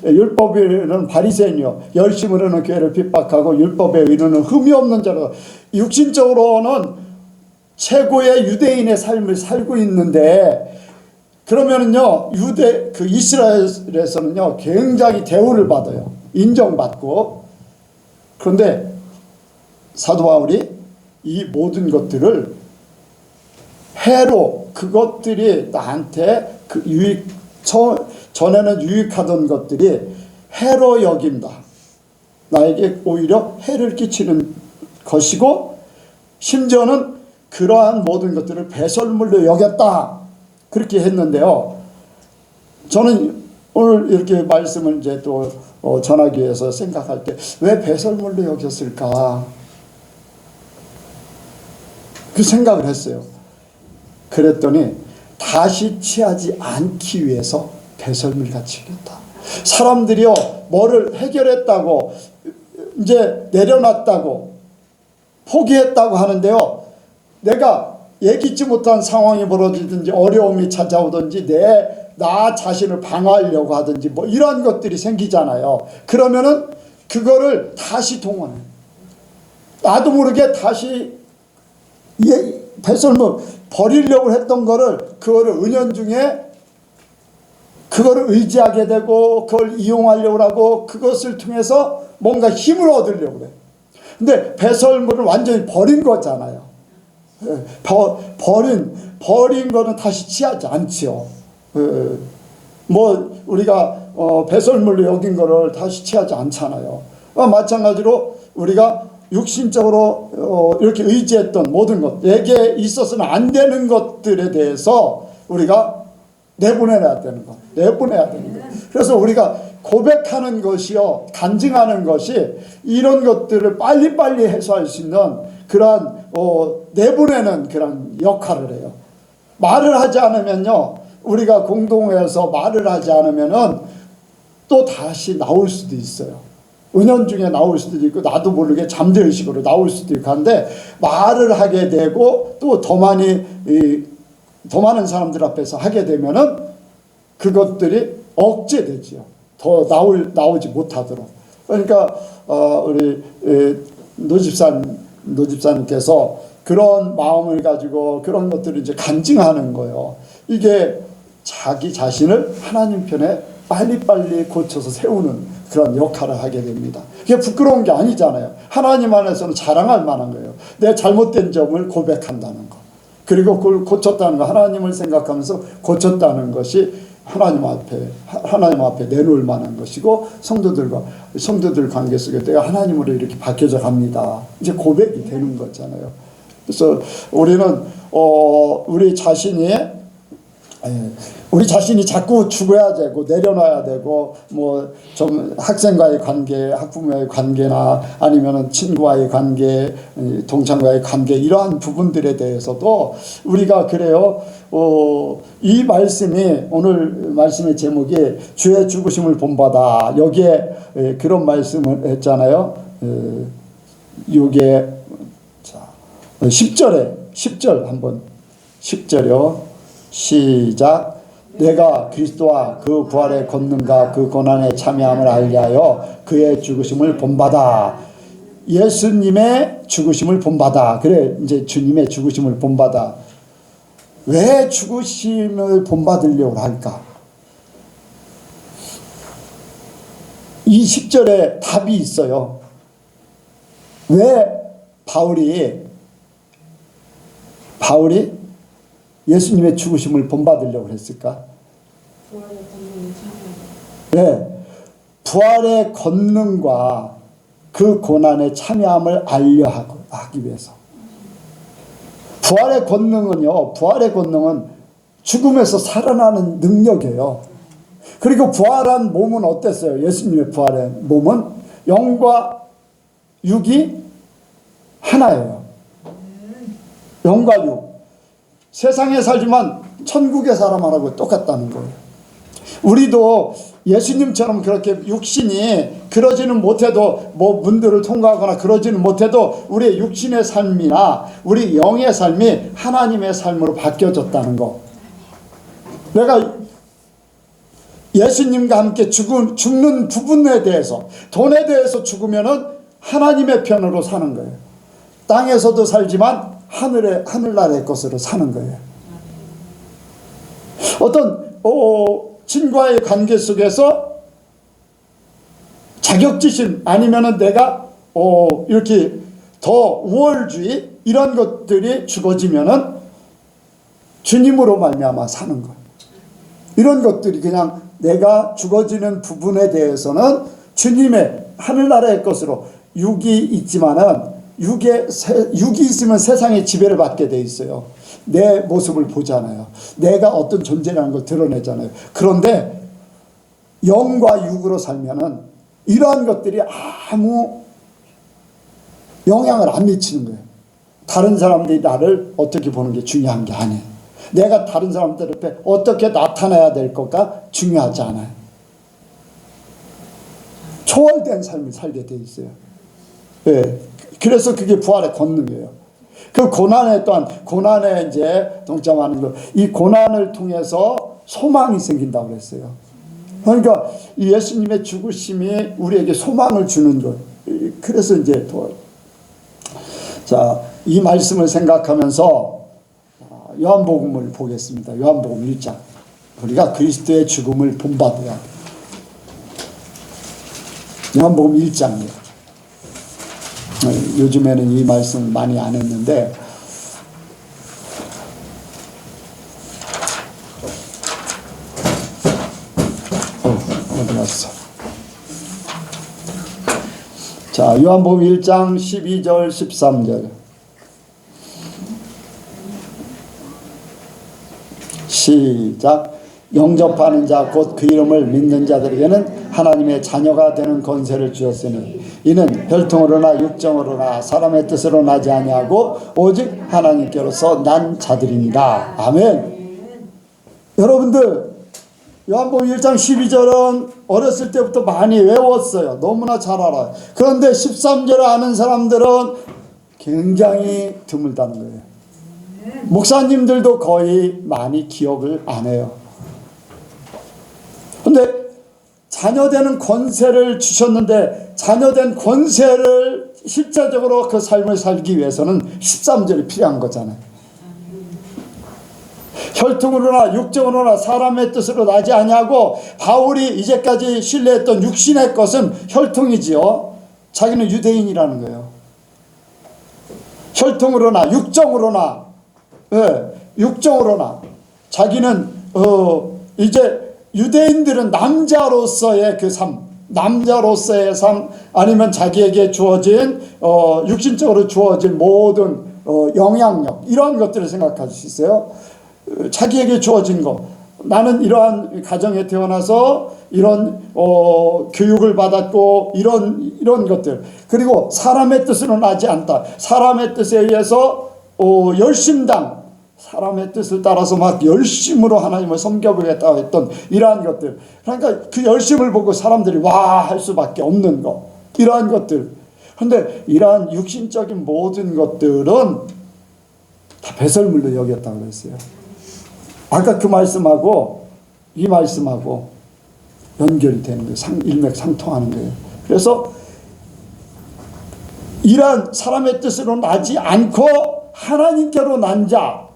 율법에 이르는 바리새인이요, 열심으로는 교회를 핍박하고 율법에 이르는 흠이 없는 자로, 육신적으로는 최고의 유대인의 삶을 살고 있는데, 그러면은요, 이스라엘에서는요, 굉장히 대우를 받아요. 인정받고. 그런데 사도 바울이 이 모든 것들을 해로, 그것들이 나한테 전에는 유익하던 것들이 해로 여긴다. 나에게 오히려 해를 끼치는 것이고, 심지어는 그러한 모든 것들을 배설물로 여겼다. 그렇게 했는데요. 저는 오늘 이렇게 말씀을 이제 또 전하기 위해서 생각할 때 왜 배설물로 여겼을까? 그 생각을 했어요. 그랬더니 다시 취하지 않기 위해서 배설물같이 여겼다. 사람들이요, 뭐를 해결했다고, 이제 내려놨다고, 포기했다고 하는데요. 내가 예기치 못한 상황이 벌어지든지 어려움이 찾아오든지 나 자신을 방어하려고 하든지 뭐 이런 것들이 생기잖아요. 그러면은 그거를 다시 동원해. 나도 모르게 다시 배설물 버리려고 했던 그거를 은연중에 그거를 의지하게 되고 그걸 이용하려고 하고 그것을 통해서 뭔가 힘을 얻으려고 그래. 근데 배설물을 완전히 버린 거잖아요. 버린 거는 다시 취하지 않지요. 뭐 우리가 배설물로 여긴 거를 다시 취하지 않잖아요. 마찬가지로 우리가 육신적으로 이렇게 의지했던 모든 것, 내게 있어서는 안 되는 것들에 대해서 우리가 내보내야 되는 것. 그래서 우리가 고백하는 것이요, 간증하는 것이 이런 것들을 빨리빨리 해소할 수 있는 그러한 내보내는 그런 역할을 해요. 말을 하지 않으면요, 우리가 공동회에서 말을 하지 않으면은 또 다시 나올 수도 있어요. 은연중에 나올 수도 있고 나도 모르게 잠재의식으로 나올 수도 있고 한데, 말을 하게 되고 또 더 많은 사람들 앞에서 하게 되면은 그것들이 억제되지요. 더 나오지 못하도록. 그러니까 우리 노 집사님께서 그런 마음을 가지고 그런 것들을 이제 간증하는 거예요. 이게 자기 자신을 하나님 편에 빨리빨리 고쳐서 세우는 그런 역할을 하게 됩니다. 그게 부끄러운 게 아니잖아요. 하나님 안에서는 자랑할 만한 거예요. 내 잘못된 점을 고백한다는 거. 그리고 그걸 고쳤다는 거, 하나님을 생각하면서 고쳤다는 것이 하나님 앞에 내놓을 만한 것이고, 성도들 관계 속에 내가 하나님으로 이렇게 바뀌어져 갑니다. 이제 고백이 되는 거잖아요. 그래서 우리는 우리 자신이 자꾸 죽어야 되고 내려놔야 되고, 뭐 좀 학생과의 관계, 학부모의 관계나 아니면은 친구와의 관계, 동창과의 관계, 이러한 부분들에 대해서도 우리가 그래요. 이 말씀이, 오늘 말씀의 제목이 주의 죽으심을 본받아, 여기에 그런 말씀을 했잖아요. 요게 10절 한번, 10절이요. 시작. 내가 그리스도와 그 부활의 권능과 그 고난의 참여함을 알리하여 그의 죽으심을 본받아. 예수님의 죽으심을 본받아. 그래, 이제 주님의 죽으심을 본받아. 왜 죽으심을 본받으려고 할까? 이 10절에 답이 있어요. 왜 바울이 예수님의 죽으심을 본받으려고 했을까? 네, 부활의 권능과 그 고난의 참여함을 알려하기 위해서. 부활의 권능은 죽음에서 살아나는 능력이에요. 그리고 부활한 몸은 어땠어요? 예수님의 부활의 몸은 영과 육이 하나예요. 영과 육. 세상에 살지만 천국의 사람하고 똑같다는 거예요. 우리도 예수님처럼 그렇게 육신이 그러지는 못해도 뭐 문들을 통과하거나 그러지는 못해도 우리의 육신의 삶이나 우리 영의 삶이 하나님의 삶으로 바뀌어졌다는 거. 내가 예수님과 함께 죽는 부분에 대해서, 돈에 대해서 죽으면은 하나님의 편으로 사는 거예요. 땅에서도 살지만 하늘나라의 것으로 사는 거예요. 어떤 친구와의 관계 속에서 자격지심 아니면은 내가 이렇게 더 우월주의 이런 것들이 죽어지면은 주님으로 말미암아 사는 거예요. 이런 것들이 그냥 내가 죽어지는 부분에 대해서는 주님의 하늘나라의 것으로 육이 있지만은 육이 있으면 세상의 지배를 받게 돼 있어요. 내 모습을 보잖아요. 내가 어떤 존재라는 걸 드러내잖아요. 그런데 영과 육으로 살면은 이러한 것들이 아무 영향을 안 미치는 거예요. 다른 사람들이 나를 어떻게 보는 게 중요한 게 아니에요. 내가 다른 사람들 앞에 어떻게 나타나야 될 것가 중요하지 않아요. 초월된 삶을 살게 돼 있어요. 네. 그래서 그게 부활의 권능이에요. 그 고난에 또한, 고난에 이제 동참하는 거, 이 고난을 통해서 소망이 생긴다고 그랬어요. 그러니까 이 예수님의 죽으심이 우리에게 소망을 주는 것. 그래서 이제 자, 이 말씀을 생각하면서 요한복음을 보겠습니다. 요한복음 1장. 우리가 그리스도의 죽음을 본받아야 돼요. 요한복음 1장이에요. 요즘에는 이 말씀 많이 안 했는데 어디 갔어? 자, 요한복음 1장 12절 13절 시작. 영접하는 자 곧 그 이름을 믿는 자들에게는 하나님의 자녀가 되는 권세를 주었으니 이는 혈통으로나 육정으로나 사람의 뜻으로 나지 아니하고 오직 하나님께로서 난 자들입니다. 아멘. 여러분들 요한복음 1장 12절은 어렸을 때부터 많이 외웠어요. 너무나 잘 알아요. 그런데 13절을 아는 사람들은 굉장히 드물다는 거예요. 목사님들도 거의 많이 기억을 안 해요. 근데 자녀되는 권세를 주셨는데 자녀된 권세를 실제적으로 그 삶을 살기 위해서는 13절이 필요한 거잖아요. 혈통으로나 육정으로나 사람의 뜻으로 나지 아니하고, 바울이 이제까지 신뢰했던 육신의 것은 혈통이지요. 자기는 유대인이라는 거예요. 혈통으로나 육정으로나, 육정으로나 자기는 이제 유대인들은 남자로서의 그 삶, 남자로서의 삶, 아니면 자기에게 주어진 육신적으로 주어진 모든 영향력, 이러한 것들을 생각할 수 있어요. 자기에게 주어진 거, 나는 이러한 가정에 태어나서 이런 교육을 받았고 이런 것들, 그리고 사람의 뜻으로 나지 않다. 사람의 뜻에 의해서 열심당, 사람의 뜻을 따라서 막 열심으로 하나님을 섬겨보겠다고 했던 이러한 것들, 그러니까 그 열심을 보고 사람들이 와 할 수밖에 없는 거, 이러한 것들. 그런데 이러한 육신적인 모든 것들은 다 배설물로 여겼다고 그랬어요. 아까 그 말씀하고 이 말씀하고 연결이 되는 거예요. 일맥상통하는 거예요. 그래서 이러한 사람의 뜻으로 나지 않고 하나님께로 난 자,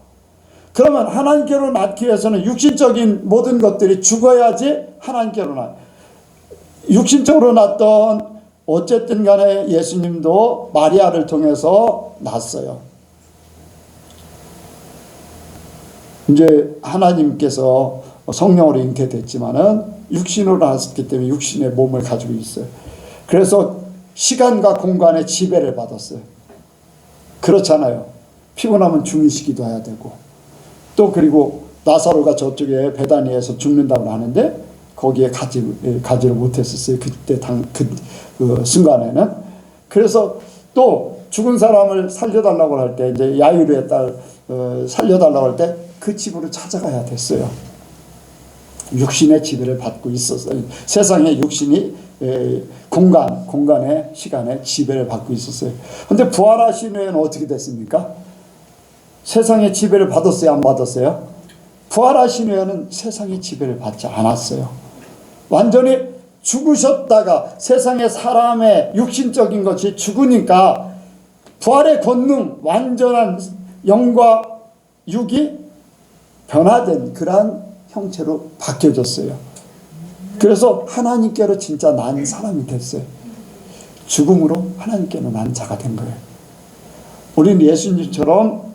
그러면 하나님께로 낳기 위해서는 육신적인 모든 것들이 죽어야지 하나님께로 나. 육신적으로 낳던 어쨌든 간에 예수님도 마리아를 통해서 낳았어요. 이제 하나님께서 성령으로 잉태됐지만은 육신으로 낳았기 때문에 육신의 몸을 가지고 있어요. 그래서 시간과 공간의 지배를 받았어요. 그렇잖아요. 피곤하면 중이시기도 해야 되고, 또 그리고 나사로가 저쪽에 베다니에서 죽는다고 하는데 거기에 가지를 못했었어요. 그때 그 순간에는. 그래서 또 죽은 사람을 살려달라고 할 때, 이제 야이로의 딸 살려달라고 할 때 그 집으로 찾아가야 됐어요. 육신의 지배를 받고 있었어요. 세상의 육신이 공간의 시간의 지배를 받고 있었어요. 근데 부활하신 후에는 어떻게 됐습니까? 세상의 지배를 받았어요, 안 받았어요? 부활하신 후에는 세상의 지배를 받지 않았어요. 완전히 죽으셨다가 세상의 사람의 육신적인 것이 죽으니까 부활의 권능, 완전한 영과 육이 변화된 그러한 형체로 바뀌어졌어요. 그래서 하나님께로 진짜 난 사람이 됐어요. 죽음으로 하나님께로 난 자가 된 거예요. 우리는 예수님처럼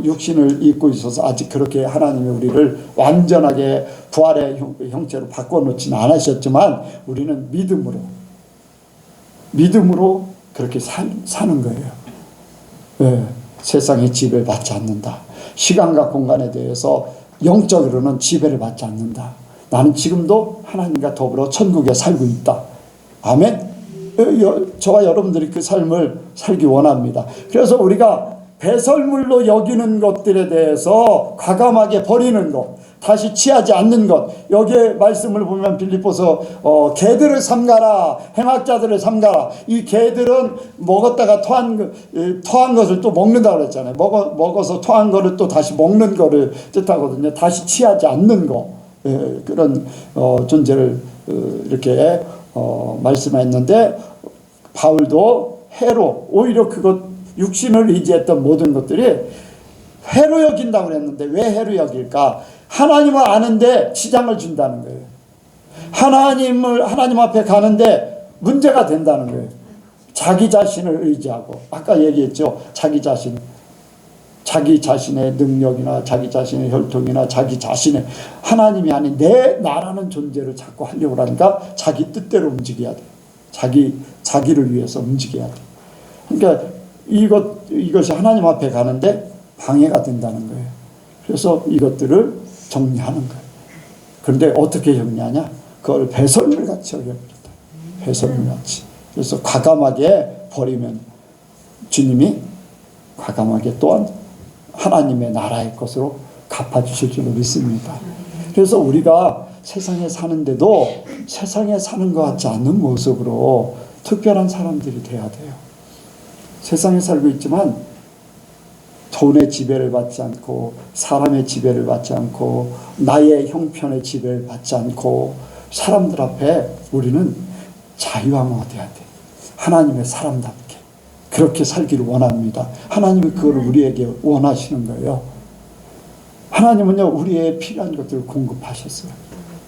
육신을 입고 있어서 아직 그렇게 하나님이 우리를 완전하게 부활의 형체로 바꿔놓지는 않으셨지만 우리는 믿음으로 그렇게 사는 거예요. 네, 세상의 지배를 받지 않는다. 시간과 공간에 대해서 영적으로는 지배를 받지 않는다. 나는 지금도 하나님과 더불어 천국에 살고 있다. 아멘. 저와 여러분들이 그 삶을 살기 원합니다. 그래서 우리가 배설물로 여기는 것들에 대해서 과감하게 버리는 것, 다시 취하지 않는 것. 여기에 말씀을 보면 빌립보서 개들을 삼가라, 행악자들을 삼가라. 이 개들은 먹었다가 토한 것을 또 먹는다고 그랬잖아요. 먹어서 토한 거를 또 다시 먹는 거를 뜻하거든요. 다시 취하지 않는 거. 그런 존재를 이렇게 말씀했는데, 바울도 해로, 오히려 그것 육신을 의지했던 모든 것들이 해로 여긴다고 그랬는데 왜 해로 여길까? 하나님을 아는데 지장을 준다는 거예요. 하나님 앞에 가는데 문제가 된다는 거예요. 자기 자신을 의지하고, 아까 얘기했죠. 자기 자신의 능력이나 자기 자신의 혈통이나 자기 자신의, 하나님이 아닌 나라는 존재를 자꾸 하려고 하니까 자기 뜻대로 움직여야 돼. 자기를 위해서 움직여야 돼. 그러니까 이것이 하나님 앞에 가는데 방해가 된다는 거예요. 그래서 이것들을 정리하는 거예요. 그런데 어떻게 정리하냐? 그걸 배설물같이 여겨버렸다. 배설물같이. 그래서 과감하게 버리면 주님이 과감하게 또한 하나님의 나라의 것으로 갚아주실 줄로 믿습니다. 그래서 우리가 세상에 사는데도 세상에 사는 것 같지 않는 모습으로 특별한 사람들이 돼야 돼요. 세상에 살고 있지만 돈의 지배를 받지 않고, 사람의 지배를 받지 않고, 나의 형편의 지배를 받지 않고, 사람들 앞에 우리는 자유함을 얻어야 돼. 하나님의 사람답게 그렇게 살기를 원합니다. 하나님이 그걸 우리에게 원하시는 거예요. 하나님은요, 우리의 필요한 것들을 공급하셨어요.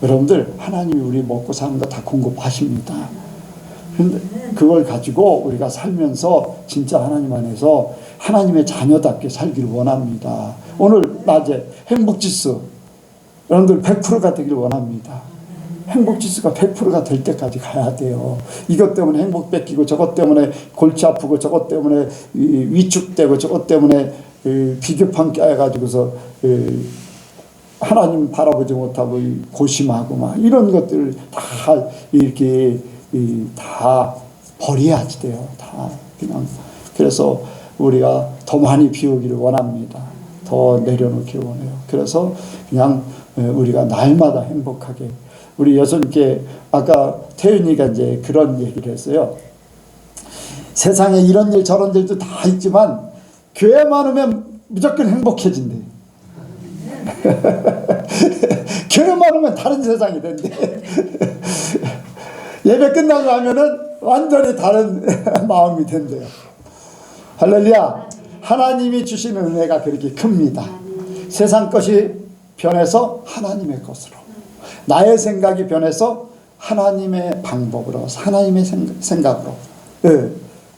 여러분들, 하나님이 우리 먹고 사는 거 다 공급하십니다. 그런데 그걸 가지고 우리가 살면서 진짜 하나님 안에서 하나님의 자녀답게 살기를 원합니다. 오늘 낮에 행복지수 여러분들 100%가 되기를 원합니다. 행복지수가 100%가 될 때까지 가야 돼요. 이것 때문에 행복 뺏기고, 저것 때문에 골치 아프고, 저것 때문에 위축되고, 저것 때문에 비교판 깨가지고서 하나님 바라보지 못하고 고심하고 막 이런 것들을 다 이렇게 다 버려야지 돼요. 다 그냥. 그래서 우리가 더 많이 비우기를 원합니다. 더 내려놓기를 원해요. 그래서 그냥 우리가 날마다 행복하게. 우리 여성께 아까 태윤이가 이제 그런 얘기를 했어요. 세상에 이런 일 저런 일도 다 있지만 교회 많으면 무조건 행복해진대. 교회 많으면 다른 세상이 된대. 예배 끝나고 나면은 완전히 다른 마음이 된대요. 할렐루야. 하나님이 주시는 은혜가 그렇게 큽니다. 세상 것이 변해서 하나님의 것으로, 나의 생각이 변해서 하나님의 방법으로, 하나님의 생각으로.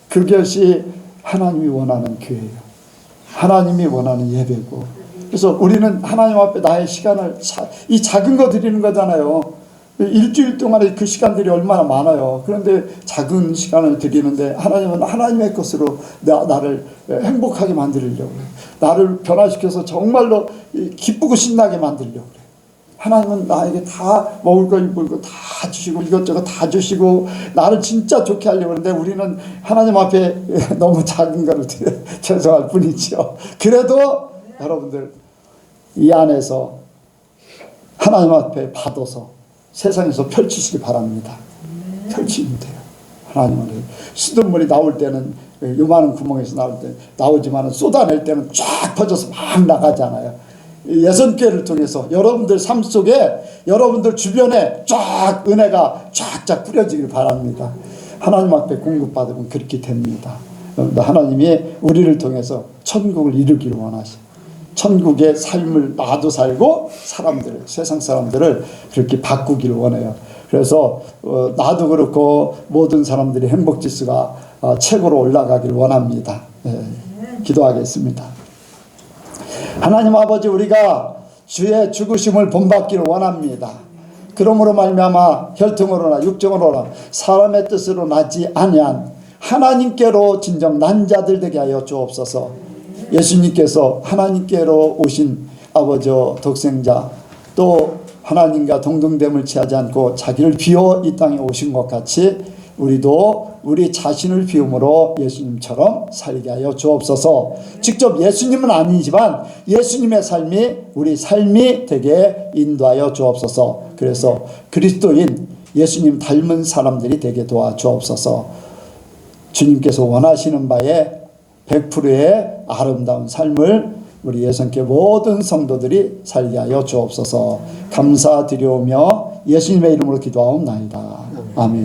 그것이 하나님이 원하는 교회예요. 하나님이 원하는 예배고. 그래서 우리는 하나님 앞에 나의 시간을, 이 작은 거 드리는 거잖아요. 일주일 동안에 그 시간들이 얼마나 많아요. 그런데 작은 시간을 드리는데 하나님은 하나님의 것으로 나를 행복하게 만들려고 그래요. 나를 변화시켜서 정말로 기쁘고 신나게 만들려고 그래요. 하나님은 나에게 다 먹을 거 입을 거 다 주시고, 이것저것 다 주시고, 나를 진짜 좋게 하려고 하는데 우리는 하나님 앞에 너무 작은 거를 죄송할 뿐이죠. 그래도 여러분들, 이 안에서 하나님 앞에 받아서 세상에서 펼치시기 바랍니다. 펼치면 돼요. 하나님은 수돗물이 나올 때는 요만한 구멍에서 나올 때 나오지만 쏟아낼 때는 쫙 퍼져서 막 나가잖아요. 예선교회를 통해서 여러분들 삶 속에 여러분들 주변에 쫙 은혜가 쫙쫙 뿌려지길 바랍니다. 하나님 앞에 공급받으면 그렇게 됩니다. 하나님이 우리를 통해서 천국을 이루기를 원하시고 천국의 삶을 나도 살고 사람들을 세상 사람들을 그렇게 바꾸기를 원해요. 그래서 나도 그렇고 모든 사람들이 행복지수가 최고로 올라가길 원합니다. 기도하겠습니다. 하나님 아버지, 우리가 주의 죽으심을 본받기를 원합니다. 그러므로 말미암아 혈통으로나 육정으로나 사람의 뜻으로 나지 아니한 하나님께로 진정 난 자들 되게 하여 주옵소서. 예수님께서 하나님께로 오신 아버지 독생자, 또 하나님과 동등됨을 취하지 않고 자기를 비워 이 땅에 오신 것 같이 우리도 우리 자신을 비움으로 예수님처럼 살게 하여 주옵소서. 직접 예수님은 아니지만 예수님의 삶이 우리 삶이 되게 인도하여 주옵소서. 그래서 그리스도인 예수님 닮은 사람들이 되게 도와주옵소서. 주님께서 원하시는 바에 100%의 아름다운 삶을 우리 예선교회 모든 성도들이 살게 하여 주옵소서. 감사드리오며 예수님의 이름으로 기도하옵나이다. 아멘.